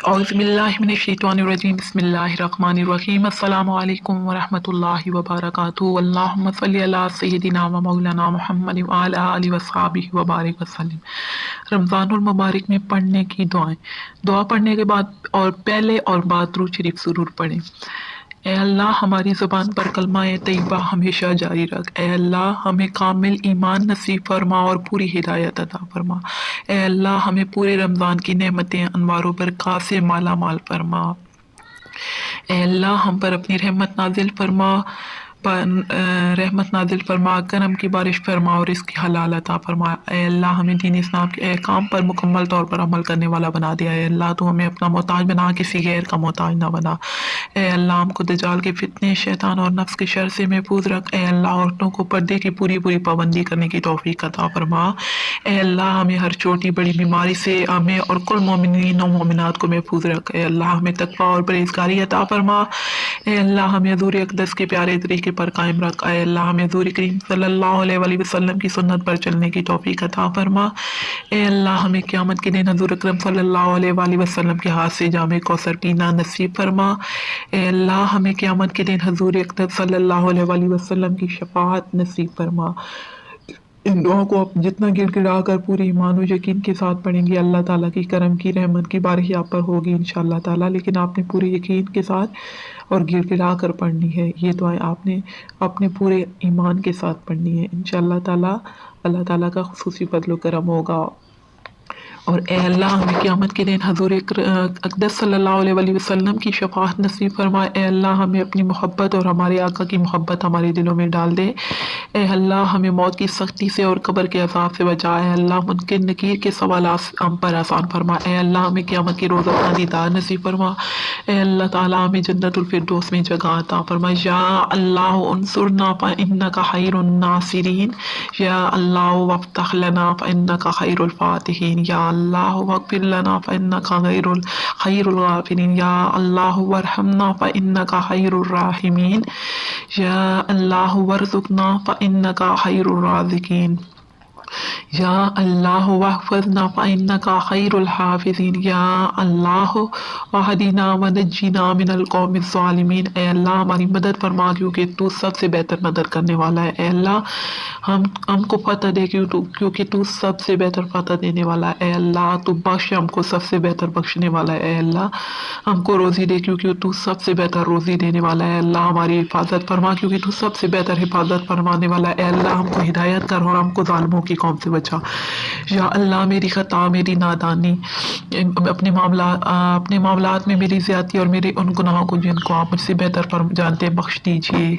औज़ुबिल्लाहिमिनश्शैतानिर्रजीम बिस्मिल्लाहिर्रहमानिर्रहीम अस्सलामु अलैकुम वरहमतुल्लाहि वबरकातुहू अल्लाहुम्मा सल्लि अला सय्यिदिना व मौलाना मुहम्मद व अला आलिहि व अस्हाबिहि व बारिक वसल्लम। रमज़ानुल मुबारक में पढ़ने की दुआएं। दुआ पढ़ने के बाद और पहले और बाद दुरूद शरीफ ज़रूर पढ़ें। ए अल्लाह हमारी ज़ुबान पर कलमा तैयबा हमेशा जारी रख। ए अल्लाह हमें कामिल ईमान नसीब फरमा और पूरी हिदायत अता फरमा। ए अल्लाह हमें पूरे रमज़ान की नेमतें अनवार व बरक़ात से माला माल फरमा। ए अल्लाह हम पर अपनी रहमत नाजिल फरमा, रहमत नाजिल फरमा, करम की बारिश फरमा और इसकी हलाल अता फरमा। ए अल्लाह हमें दीन इस्लाम के अहकाम पर मुकम्मल तौर पर अमल करने वाला बना दिया। ए अल्लाह तू हमें अपना मोहताज बना, किसी गैर का मोहताज ना बना। ए अल्लाह हमको दज्जाल के फितने, शैतान और नफ्स के शर से महफूज रख। ए अल्लाह औरतों को पर्दे की पूरी पूरी पाबंदी करने की तौफीक अता फरमा। ए अल्लाह हमें हर छोटी बड़ी बीमारी से हमें और कुल मोमिनीन और मोमिनात को महफूज रख। ए अल्लाह हमें तकवा और परहेज़गारी अता फरमा। ए अल्लाह हमें हज़ूर अक़दस के प्यारे तरीके पर कायम रख। ए अल्लाह हमें हज़ूर करीम सल्लल्लाहु अलैहि वसल्लम की सुन्नत पर चलने की तौफीक अता फरमा। ए अल्लाह हमें क़यामत के दिन हज़ूर अकरम सल्लल्लाहु अलैहि वसल्लम के हाथ से जामे कौसर पीना नसीब फरमा। ए अल्लाह हमें क़यामत के दिन हज़ूर अक़दस सल्लल्लाहु अलैहि वसल्लम की शफ़ाअत नसीब फरमा। इन दुआओं को आप जितना गिड़गिड़ा कर पूरे ईमान और यकीन के साथ पढ़ेंगे, अल्लाह ताला की करम की रहमत की बारिश आप पर होगी इंशाअल्लाह ताला। लेकिन आपने पूरे यकीन के साथ और गिड़गिड़ा कर पढ़नी है। ये दुआएं आपने अपने पूरे ईमान के साथ पढ़नी है इंशाअल्लाह ताला। अल्लाह ताला का खुसूसी फज़ल व करम होगा। और ए अल्लाह हमें क़यामत के दिन हज़ूर अक़दस सल्लल्लाहु अलैहि वसल्लम की शफ़ाअत नसीब फरमा। ए अल्लाह हमें अपनी मोहब्बत और हमारे आका की मोहब्बत हमारे दिलों में डाल दे। ए अल्लाह हमें मौत की सख्ती से और कब्र के अज़ाब से बचा। ए अल्लाह मुनकिर नकीर के सवालात हम पर आसान फरमा। ए अल्लाह हमें क़यामत के रोज़ अपना दीदार नसीब फरमा। ए अल्लाह ताला हमें जन्नतुल फ़िरदौस में जगह अता फरमा। या अल्लाह उन्सुरना फ़इन्नका खैरुन नासिरीन। या अल्लाह वफ़्तह लना फ़इन्नका खैरुल फ़ातिहीन। या अल्लाह वग़फ़िर लना फ़इन्नका खैरुल गाफ़िरीन। या अल्लाह वरहमना फ़इन्नका खैरुर राहिमीन। या अल्लाह वरज़ुक़ना फ़इन्नका खैरुर राज़िक़ीन। या अल्लाह वहफ़ज़ना फ़इन्नका खैरुल हाफ़िज़ीन। या अल्लाह वहदिना वनज्जिना मिनल क़ौमिज़ ज़ालिमीन। ए अल्लाह हमारी मदद फरमा क्योंकि तू सबसे बेहतर मदद करने वाला है। ए अल्लाह हमको फ़तह दे क्योंकि तू सबसे बेहतर फ़तह देने वाला है। ए अल्लाह तू बख्श हमको सबसे बेहतर बख्शने वाला है। ए अल्लाह हमको रोज़ी दे क्योंकि तू सबसे बेहतर रोज़ी देने वाला है। अल्लाह हमारी हिफाजत फरमा क्योंकि तू सबसे बेहतर हिफाजत फरमाने वाला है। ए अल्लाह हमको हिदायत कर और हमको ज़ालिमों की कौम से बचा। या अल्लाह मेरी ख़ता, मेरी नादानी, अपने मामलात में मेरी ज़्यादती और मेरे उन गुनाहों को जिनको आप मुझसे बेहतर जानते हैं बख्श दीजिए।